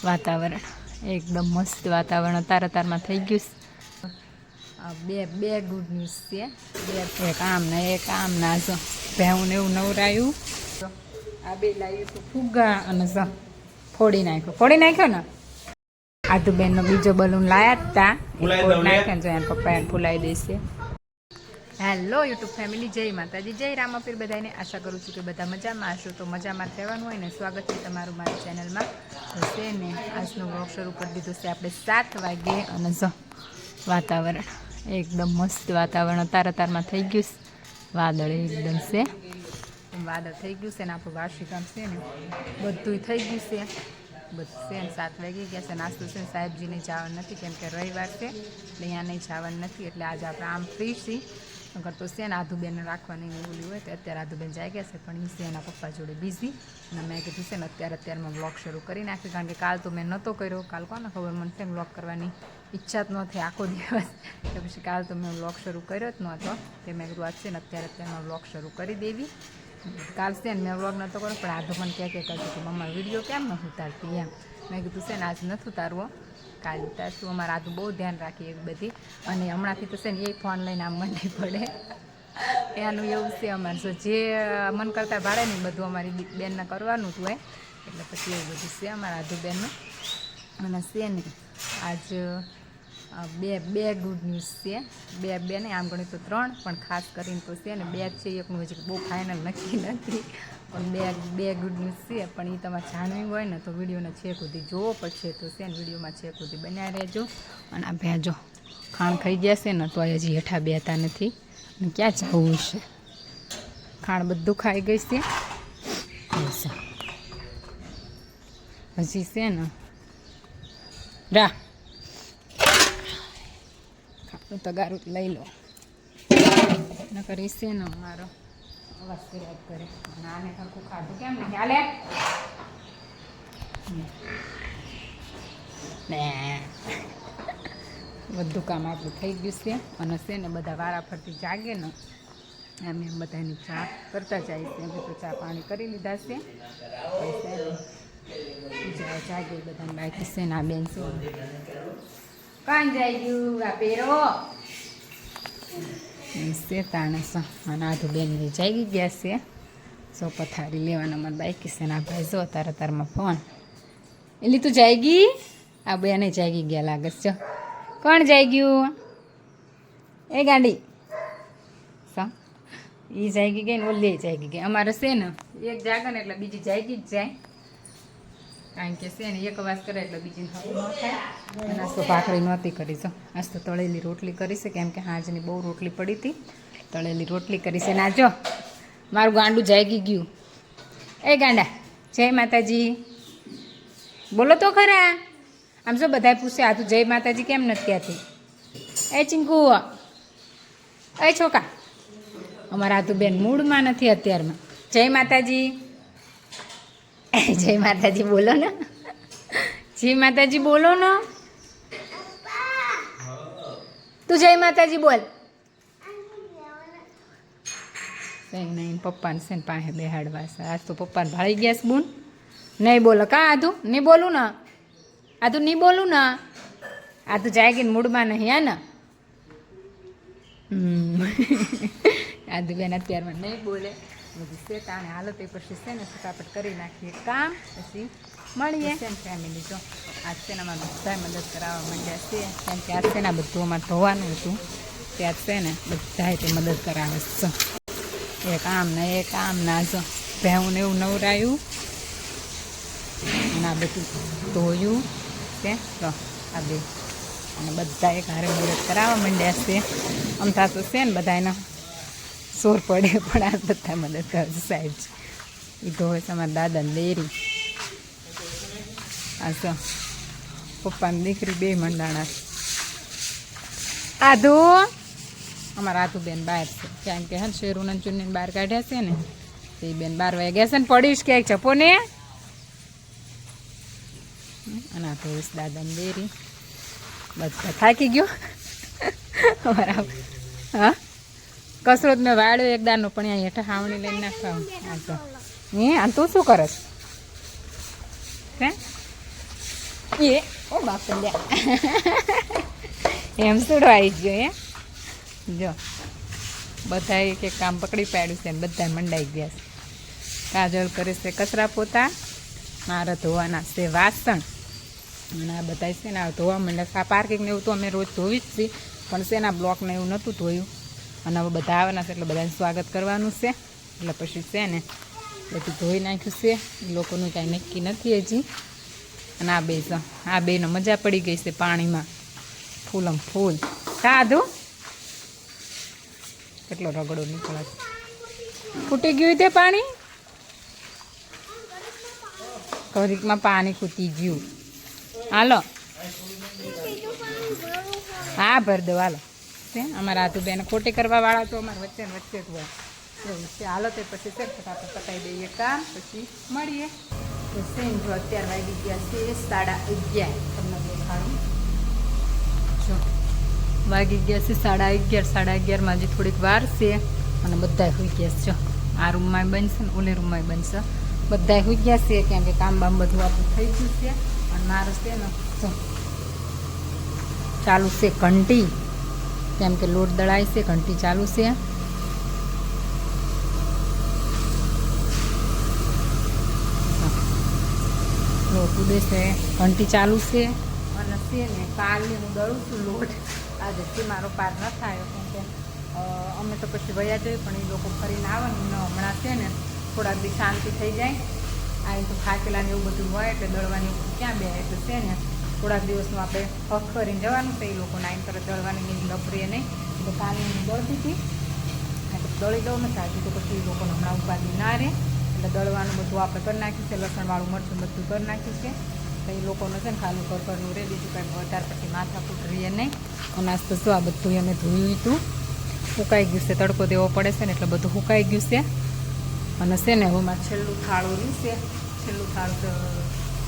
વાતાવરણ એકદમ મસ્ત વાતાવરણ અતારમાં થઈ ગયું. બે ગુડ ન્યૂઝ છે. એક આમ ના જો ભેવું ને એવું નવરાયું. આ બે લાવ્યું તો ફુગ્ગા અને ફોડી નાખ્યો ને. આધુબેનનો બીજો બલૂન લાયા હતા નાખ્યા જો એના પપ્પા એને ફૂલાવી દેશે. હેલો યુટ્યુબ ફેમિલી, જય માતાજી, જય રામાપીર. બધાને આશા કરું છું કે બધા મજામાં હશો. તો મજામાં રહેવાનું હોય ને, સ્વાગત છે તમારું મારી ચેનલમાં. છે ને આજનો વ્લોગ શરૂ કરી દીધો છે આપણે 7 વાગે અને વાતાવરણ એકદમ મસ્ત વાતાવરણ અતારમાં થઈ ગયું. વાદળ એકદમ છે, વાદળ થઈ ગયું છે ને આપણું વાર્ષિક કામ છે ને બધું થઈ ગયું છે. બધું છે ને 7 વાગી ગયા છે. નાસ્તો છે ને સાહેબજીને જવાનું નથી કેમ કે રવિવાર છે એટલે અહીંયા નહીં જવાનું નથી. એટલે આજે આપણે આમ ફ્રી છીએ. અગર તો છે ને આધુબેન રાખવાની બોલી હોય તો અત્યારે આધુબેન જાય ગયા છે, પણ એ છે એના પપ્પા જોડે બિઝી. અને મેં કીધું છે ને અત્યારમાં વ્લોગ શરૂ કરી નાખ્યું, કારણ કે કાલ તો મેં નહોતો કર્યો. કાલ કોને ખબર, મને છે વ્લોગ કરવાની ઈચ્છા જ ન થઈ આખો દિવસ. તો પછી કાલ તો મેં વ્લોગ શરૂ કર્યો જ નહોતો. તે મેં કીધું આજ છે ને અત્યારમાં વ્લોગ શરૂ કરી દેવી. કાલ છે ને મેં વ્લોગ નહોતો કર્યો, પણ આધો મને ક્યાં કરતું કે મમ્મા વિડીયો કેમ ન ઉતારતી એમ. મેં કીધું છે ને આજ નથી ઉતારવો, કાલ ઉતારશું. અમારે આધું બહુ ધ્યાન રાખીએ એવી બધી. અને હમણાંથી તો છે ને એ ફોન લઈને આમ મંડી પડે એનું એવું છે અમારે. જો જે મન કરતાં ભાડે ને બધું અમારી બેનને કરવાનું હતું એટલે પછી એવું બધું છે અમારા આધુબેનનું. અને છે ને આજ બે ગુડ ન્યૂઝ છે. બે નહીં, આમ ગણી તો 3, પણ ખાસ કરીને તો છે ને 2 છે. એકનું હજી બહુ ફાઇનલ નક્કી નથી, પણ બે ગુડ ન્યૂઝ છે. પણ એ તમારે જાણવી હોય ને તો વિડીયોને છેક સુધી જોવો પડશે. તો છે ને વિડીયોમાં છેક સુધી બન્યા રહેજો. અને આ ભેજો ખાણ ખાઈ ગયા છે ને તો હજી હેઠા બેતા નથી. અને ક્યાં જવું છે, ખાણ બધું ખાઈ ગઈ છે. હજી છે ને રા ખાણું તગારું લઈ લો ન કરી છે ને મારો અવાજ કર્યા કરે. નાને ખરખું ખાધું કેમ ને ચાલે ને બધું કામ આપણું થઈ ગયું છે. અને છે ને બધા વારા ફરતી જાગે ને એમ બધાની ચા કરતા જાય છે. અમે તો ચા પાણી કરી લીધા છે. જાગે બધાને બાકી છે ને આ બેન છે કાન જાય ગયું આ પેરો છે તાણે છે. અને આધું બેન જાગી ગયા છે. સો પથારી લેવાના મારે બાકી છે ને આ ભાઈ જો તારમાં ફોન એટલે તું જાગી. આ બેને જાગી ગયા લાગે છે. કોણ જાય ગયું એ ગાંડી એ જાગી ગઈ ને ઓલી જાગી ગઈ. અમારે છે ને એક જાગે ને એટલે બીજી જાગી જ જાય, કારણ કે છે ને એક અવાજ કરે એટલે બીજી ન થાય. અને આજ તો ભાખરી નહોતી કરી. જો આજ તો તળેલી રોટલી કરી છે, કેમ કે આજની બહુ રોટલી પડી હતી. તળેલી રોટલી કરી છે. ના જો મારું ગાંડું જાગી ગયું. એ ગાંડા જય માતાજી બોલો તો ખરા. આમ જો બધાએ પૂછે આ તું જય માતાજી કેમ નથી કહેતી. એ ચિંકુ એ છોકા, અમારા આધુબેન મૂડમાં નથી અત્યારમાં. જય માતાજી, જય માતાજી બોલો ને, જય માતાજી બોલો ને. તું જય માતાજી બોલ. નહીં પપ્પાને છે ને પાસે બેહાડવા છે. આજ તો પપ્પાને ભાળી ગયા છે બૂન. નહીં બોલો કા આધું, નહીં બોલું ને આધું, નહીં બોલું ને આધું જાગીને મૂડમાં નહીં હે ને. આધુબેન અત્યારમાં નહીં બોલે. બધી છે તાણે હાલો તે પછી છે ને ફટાફટ કરી નાખીએ કામ, પછી મળીએ. છે ને ફેમિલી જો આજ છે ને અમારે બધા મદદ કરાવવા માંડ્યા છે, કેમ કે આજ છે ને બધું અમારે ધોવાનું હતું. ત્યાં છે ને બધા તે મદદ કરાવે છે. એક આમ ના જો ભેવું ને એવું નવરાયું અને આ બધું ધોયું છે. તો આ બે અને બધા એક હારે મદદ કરાવવા માંડ્યા છે. આમ થતું છે ને બધા એનો સોર પડે, પણ આ બધા મદદ કરે છે. સાહેબ એ ધોવે છે અમારા દાદાને દેરી. આ તો પપ્પાની દીકરી બે મંડાણા. આધુ અમારા આધુબેન બહાર છે, કેમ કે હા શેરુને ચૂનીને બહાર કાઢ્યા છે ને તે બેન 12 વાગે ગયા છે ને પડીશ ક્યાંક ચપો ને. અને આ ધોઈશ દાદાને દેરી. બધા થાકી ગયો અમારા. હા કસરત મેં વાળ્યો એક દારનો, પણ અહીંયા હેઠા હાવણી લઈને નાખવા. આ તો તું શું કરસ હે એ ઓ બાપલ્યા એમ સુડો આવી ગયો હે જો બધા એક એક કામ પકડી પાડ્યું છે ને બધા મંડાઈ ગયા છે. કાજલ કરે છે કચરા પોતા, મારે ધોવાના છે વાસણ અને આ બધા છે ને ધોવા માંડ્યા. આ પાર્કિંગ ને એવું તો અમે રોજ ધોવી જ છીએ પણ શેના બ્લોક ને એવું નહોતું ધોયું અને હવે બધા આવવાના છે એટલે બધાને સ્વાગત કરવાનું છે એટલે પછી છે ને બધું ધોઈ નાખ્યું છે. એ લોકોનું કાંઈ નક્કી નથી હજી. અને આ બે છે, આ બેનો મજા પડી ગઈ છે પાણીમાં ફૂલમ ફૂલ. સાધુ કેટલો રગડો નીકળે છે. ફૂટી ગયું તે પાણી, ઘડીકમાં પાણી ખૂટી ગયું. હાલો હા ભર દો હાલો. અમારા આતુબેન ખોટી કરવા વાળા તો અમારે વચ્ચે ને વચ્ચે જ હોય એવું છે. હાલો તે પછી છે ફટાફટ પતાવી દઈએ કામ પછી મળીએ. તો સેમ જો અત્યારે વાગી ગયા છે 11:30. તમને દેખાડું જો વાગી ગયા છે 11:30. 11:30 હજી થોડીક વાર છે અને બધા હોઈ ગયા છે. જો આ રૂમમાં બનશે ને ઓલે રૂમમાં બનશે. બધા હોઈ ગયા છે કેમ કે કામ બામ બધું આપણું થઈ ગયું છે. અને મારું છે ને જો ચાલુ છે ઘંટી, કેમ કે લોટ દળાય છે, ઘંટી ચાલુ છે. લોટ ઉડે છે, ઘંટી ચાલુ છે. અને છે ને કાલે હું દળું છું લોટ. આજથી મારો પાર ન થાય કેમ કે અમે તો પછી વયા જઈએ પણ એ લોકો ફરીને આવે ને હમણાં છે ને થોડાક દી શાંતિ થઈ જાય. આ તો ખાકેલા ને એવું બધું હોય એટલે દળવાની ક્યાં બે એટલે છે ને થોડાક દિવસનું આપણે હક કરીને જવાનું છે. એ લોકોને આઈને તરત દળવાની લપરીએ નહીં. તો કાલે હું દળતી હતી એટલે દળી દઉં નથી આવતી તો પછી એ લોકોને હમણાં ઉપાધિ ના રહે એટલે દળવાનું બધું આપણે કરી નાખ્યું છે. લસણવાળું મરચું બધું કરી નાખ્યું છે. તો એ લોકોને છે ને ખાલી કરનું રહે, બીજું કાંઈ વધારે પછી માથાકૂટ રહીએ નહીં. અનાજ તો શું આ બધું અમે ધોયું હતું, સુકાઈ ગયું છે. તડકો દેવો પડે છે ને એટલે બધું સુકાઈ ગયું છે. અને છે ને હવે મારે છેલ્લું થાળું રહ્યું છે. છેલ્લું થાળું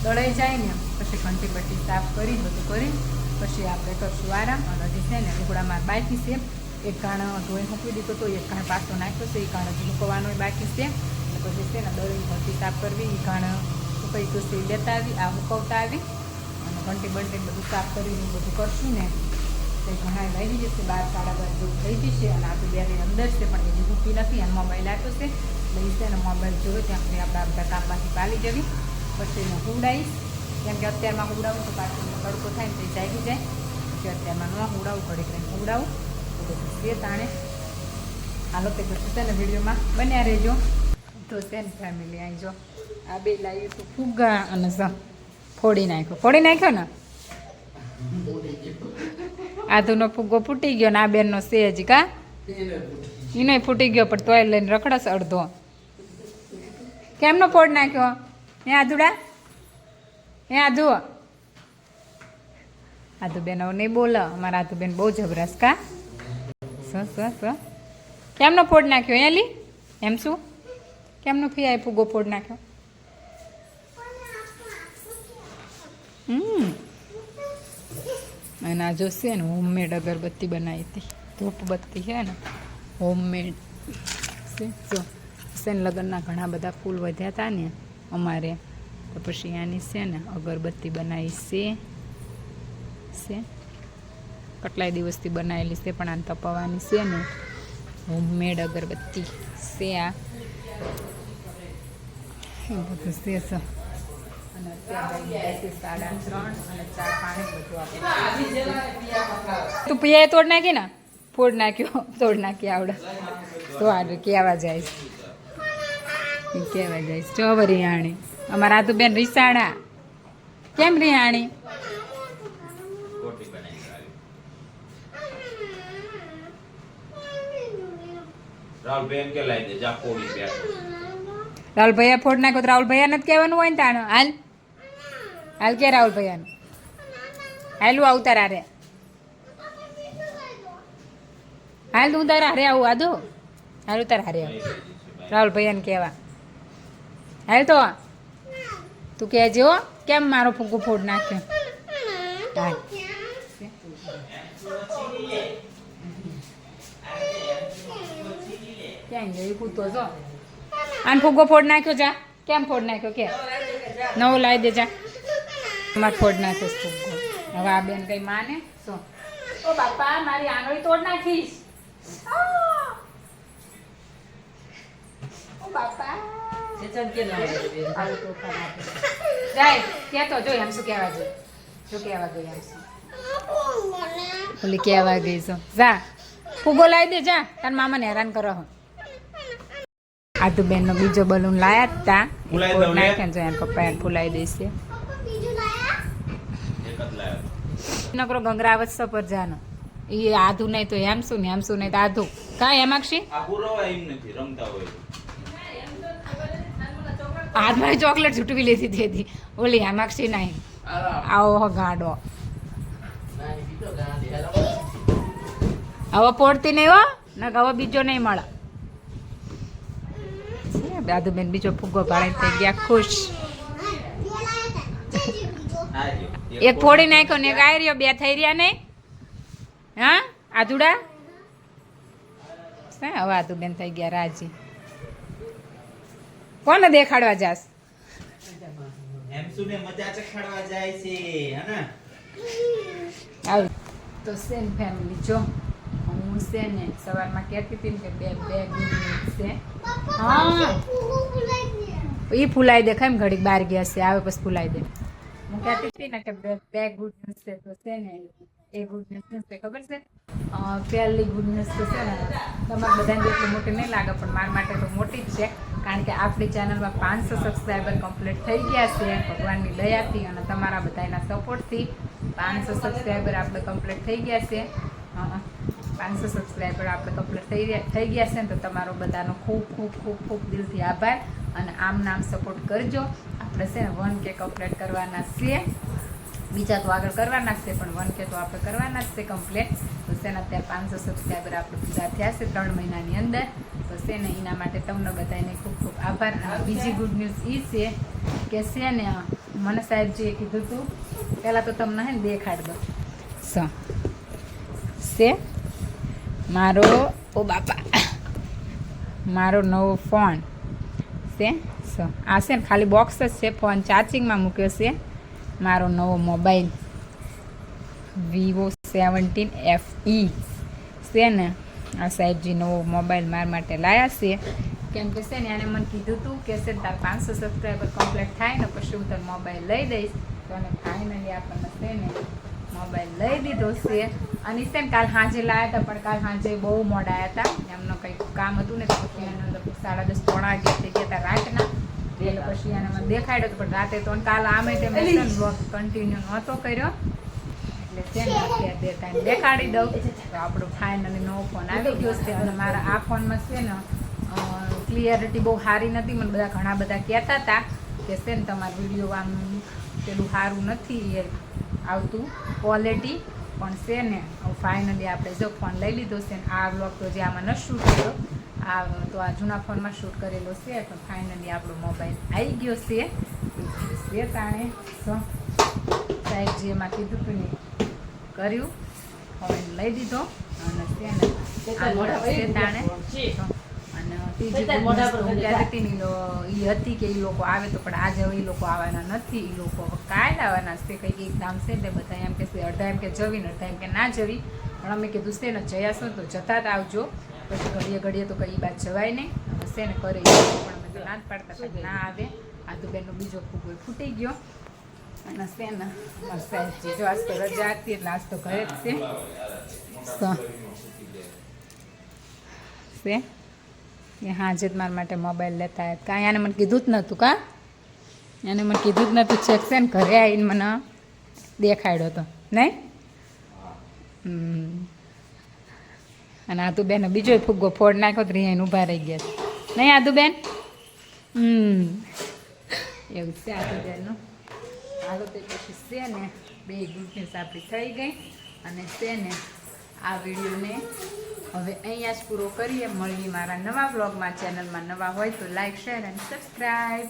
દળાઈ જાય ને પછી ઘંટી બટી સાફ કરી બધું કરી પછી આપણે કરશું આરામ. અને હજી છે ને લુગડા માર બાકી છે. એક ઘાણ ધોઈ મૂકી દીધો તો એક ઘાણ પાછો નાખ્યો છે. એ ઘાણ હજી મૂકવાનો બાકી છે. એટલે પછી છે ને દળી ઘંટી સાફ કરવી. એ ઘાણ સુકાઈ ગયું છે લેતા આવી, આ મૂકવતા આવી અને ઘંટી બંટી બધું સાફ કરીને બધું કરશું ને તો ઘણા લાગી જશે. 12-12:30 જેવું થઈ જશે. અને આ તો બેની અંદર છે પણ હજી મૂકી નથી અને મોબાઈલ આપ્યો છે એટલે એ છે ને મોબાઈલ જોયો ત્યાં સુધી આપણે બધા કામમાંથી પાલી જવી. પછી એને હુવડાવીશ કેમ કે અત્યારમાં હુવડાવું તો પાછું તડકો થાય ને તો જાગી જાય. પછી અત્યારમાં ન હુવડાવું, ઘડીક રહીને હુવડાવું તો બધું છે તાણે. હાલો તે પછી છે ને વિડીયોમાં બન્યા રહેજો. તો છે ને ફેમિલી અહીં જો આ બે લાવ્યું તો ફુગ્ગા અને ફોડી નાખ્યો. ફોડી નાખ્યો ને આધુનો ફુગ્ગો ફૂટી ગયો ને આ બેનનો છે હજી કા એનો ફૂટી ગયો પણ તોય લઈને રખડસ અડધો. કેમનો ફોડ નાખ્યો હે આધુડા? હે આધુ? આધુ બેન હવે નહીં બોલે. અમારા આધુ બેન બહુ જબરસ કા. કેમનો ફોડ નાખ્યો હે લી? એમ શું કેમનો ફી ફુગ્ગો ફોડ નાખ્યો? અને આ જોશે ને હોમમેડ અગરબત્તી બનાવી હતી, ધૂપબત્તી છે ને હોમમેડ છે. જો સેન લગ્નના ઘણા બધા ફૂલ વધ્યા હતા ને અમારે તો પછી આની છે ને અગરબત્તી બનાવી છે. કેટલાય દિવસથી બનાવેલી છે પણ આને તપાવવાની છે ને હોમમેડ અગરબત્તી છે. આ એ બધું છે. અને અત્યારે 3:30 અને 4 બધું આપણે તું પિયા તોડ નાખી ને ફોડ નાખ્યો તોડ નાખી આવડે તો આ કહેવા જાય જો રિહાણી અમારા આ તો બેન રીસાણા. કેમ રિહાણી? રાહુલ ભૈયા ફોડ નાખ્યો તો રાહુલ ભૈયા નથી કહેવાનું હોય ને તાનો હાલ હાલ કે રાહુલ ભૈયાનું હાલું આવતા રે હાલ તું તારા હારે આવું આદુ હાલું તારા હારે આવું રાહુલ ભૈયાને કહેવા હાલ તો તું કહેજે હો કેમ મારો ફૂગો ફોડ નાખ્યો. હાલ ક્યાં ગયું કૂતો જો આને ફૂગો ફોડ નાખ્યો જા. કેમ ફોડ નાખ્યો કે નવો લાવી દે જા. એમાં ફોડ નાખે ફુગ્ગો. હવે આ બેન કઈ માને શું? ઓ બાપા મારી આંગળી તોડ નાખીશ. ઓ બાપા જાય ક્યાં તો જોઈ આમ શું કહેવા જોઈએ. શું કહેવા ગઈ આમ શું ઓલી કહેવા ગઈ છો. જા ફુગ્ગો લાવી દે જા, તાર મામાને હેરાન કરો. આટુ બેન નો બીજો બલૂન લાયા હતા, નાખે જો એના પપ્પા ફૂલાઈ દેશે. નકરો ગંગરાવત પર જાનો એ આધુ નહીં તો એમ શું ને એમ શું નહીં તો આધુ કા એમાક્ષી હાથમાં ચોકલેટ છૂટવી લીધી હતી ઓલી હેમાક્ષી નહીં. આવો ગાડો હવે પોડતી નહીં હો ને હવે બીજો નહીં મળે. દાદુબેન બીજો ફુગ્ગો ભાડે થઈ ગયા ખુશ. એક ફોડી નાખ્યો ને એક આવી રહ્યો, બે થઈ રહ્યા નહીં. હા આધુડા હવે આધુબેન થઈ ગયા રાજી. કોને દેખાડવા જાસ? તો સેન ફેમિલી જો હું છે ને સવારમાં કહેતી હતી ને કે બે છે. હા એ ફૂલાઈ દે ખાઈ ઘડીક બહાર ગયા છે, આવે પછી ફૂલાઈ દે. હું કહેતી હતી ને કે બે ગુડ ન્યૂઝ છે. તો છે ને એ ગુડ ન્યૂઝ છે ખબર છે. પહેલી ગુડ ન્યૂઝ તો છે ને તમારે બધાને જેટલી મોટી નહીં લાગે પણ મારા માટે તો મોટી જ છે. કારણ કે આપણી ચેનલમાં 500 સબસ્ક્રાઈબર કમ્પ્લીટ થઈ ગયા છે ભગવાનની દયાથી અને તમારા બધાના સપોર્ટથી. 500 સબસ્ક્રાઈબર આપણે કમ્પ્લીટ થઈ ગયા છે. 500 સબસ્ક્રાઈબર આપણે કમ્પ્લીટ થઈ ગયા છે ને તો તમારો બધાનો ખૂબ ખૂબ ખૂબ ખૂબ દિલથી આભાર. અને આમ નામ સપોર્ટ કરજો. આપણે છે ને 1K કમ્પ્લીટ કરવાના છે. બીજા તો આગળ કરવાના જ છે પણ 1K તો આપણે કરવાના જ છે કમ્પ્લીટ. તો છે ને અત્યારે 500 સબસ્ક્રાઈબર આપણે પૂરા થયા છે 3 મહિનાની અંદર. તો છે ને એના માટે તમને બધાને ખૂબ ખૂબ આભાર. અને બીજી ગુડ ન્યૂઝ એ છે કે છે ને મને સાહેબજીએ કીધું હતું પહેલાં તો તમને હે ને દેખાડ દો છે મારો ઓ બાપા મારો નવો ફોન છે. આ છે ને ખાલી બોક્સ જ છે, ફોન ચાર્જિંગમાં મૂક્યો છે. મારો નવો મોબાઈલ Vivo 17FE છે ને આ સાહેબજી નવો મોબાઈલ મારા માટે લાવ્યા છે. કેમ કે છે ને એને મને કીધું હતું કે છે તાર 500 સબસ્ક્રાઈબર કમ્પ્લીટ થાય ને પછી હું તાર મોબાઈલ લઈ દઈશ. તો અને ફાઇનલી આપણને છે ને મોબાઈલ લઈ દીધો છે. અને છે ને કાલ સાંજે લાવ્યા હતા પણ કાલ સાંજે બહુ મોડા આવ્યા હતા. એમનો કંઈક કામ હતું ને તો પછી એને લગભગ 10:30 પોણા 11 થઈ ગયા હતા રાતના. એટલે પછી એને મને દેખાડ્યો પણ રાતે તો કાલ આમે તેમ કન્ટિન્યુ નહોતો કર્યો. એટલે છે ને અત્યારે બે ટાઈમ દેખાડી દઉં. તો આપણો ફાઇનલી નવો ફોન આવી ગયો છે. અને મારા આ ફોનમાં છે ને ક્લિયરિટી બહુ સારી નથી. મને ઘણા બધા કહેતા હતા કે છે ને તમારો વિડીયો આમ પેલું સારું નથી એ આવતું ક્વોલિટી. પણ છે ને ફાઇનલી આપણે જો ફોન લઈ લીધો છે ને આ વ્લોગ તો જે આમાં ન શૂટ કર્યો આ તો આ જૂના ફોનમાં શૂટ કરેલો છે. પણ ફાઇનલી આપણો મોબાઈલ આવી ગયો છે. તાણે સાહેબજી એમાં કીધું હતું ને કર્યું ફોન લઈ દીધો. અને છે ને તાણે અને ત્રીજી એ હતી કે એ લોકો આવે તો પણ આજે હવે એ લોકો આવવાના નથી. એ લોકો કાલ આવવાના છે. કંઈક એક્ઝામ છે એટલે બધા એમ કે અડધા એમ કે જવી ને અડધા એમ કે ના જવી. પણ અમે કીધું છે ને જયા છો તો જતા જ આવજો. પછી ઘડીએ ઘડીએ તો કઈ બાદ જવાય નહીં. હશે ને કરે પણ અમે તો ના જ પાડતા હતા ના આવે. આદુબેનનો બીજો ફૂગો ફૂટી ગયો. અને છે ને સાહેબજી જો આજ તો રજા હતી એટલે આજ તો ઘરે જ છે. એ હાજે જ મારા માટે મોબાઈલ લેતા આવ્યા. કાંઈ એને મને કીધું જ નહોતું. કા એને મને કીધું જ નહોતું. ચેક છે ને ઘરે આવીને મને દેખાડ્યો હતો નહીં. અને આદુબેન બીજો ફુગ્ગો ફોડ નાખ્યો તો અહીંયા ઊભા રહી ગયા નહીં આદુબેન. એવું છે આદુબેનનું. હાલો તો પછી છે ને બે ગુડ ન્યૂઝ આપણી થઈ ગઈ. અને છે ને આ વિડીયોને હવે અહીંયા જ પૂરો કરીએ. મળીએ મારા નવા બ્લોગમાં. ચેનલમાં નવા હોય તો લાઈક શેર અને સબસ્ક્રાઈબ.